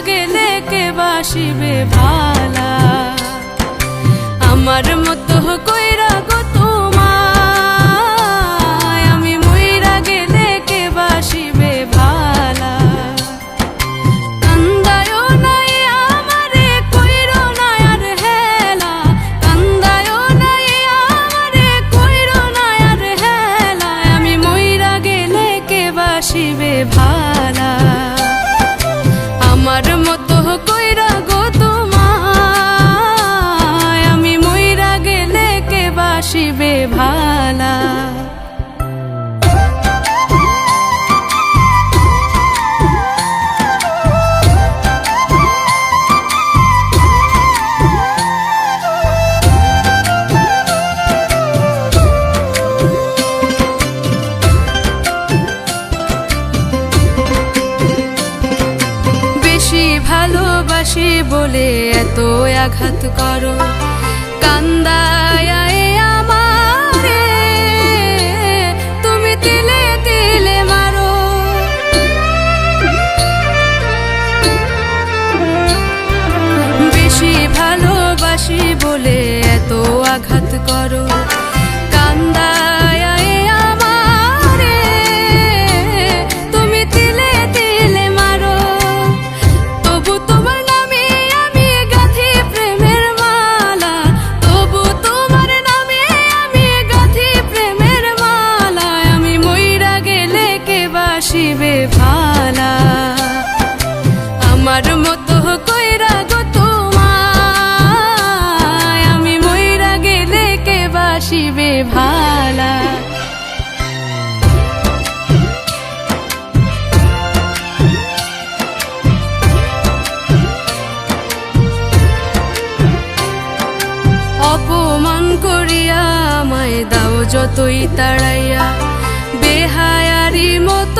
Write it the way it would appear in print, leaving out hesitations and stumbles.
গেলে কে বাসিবে ভালা আমার মতো কইরা গো তোমায় আমি মইরা গেলে কে বাসিবে ভালা কান্দায়ও নাই আমারে কইরো না আর হেলা কান্দায়ও নাই আমারে কইরো না আর হেলা আমি মইরা গেলে কে বাসিবে ভালা আমার মতো কইরা গো তোমায় আমি মইরা গেলে কে বাসিবে ভালা ভালোবাসি বলে এত আঘাত করো কান্দায় আমারে তুমি তিলে তিলে মারো বেশি ভালোবাসি বলে এত আঘাত করো কান্দায় ভালা আমার মতো কইরা গো তোমায় আমি মইরা গেলে কে বাসিবে ভালা অপমান করিয়া আমায় দাও যতই তাড়াইয়া বেহায়ারি মতো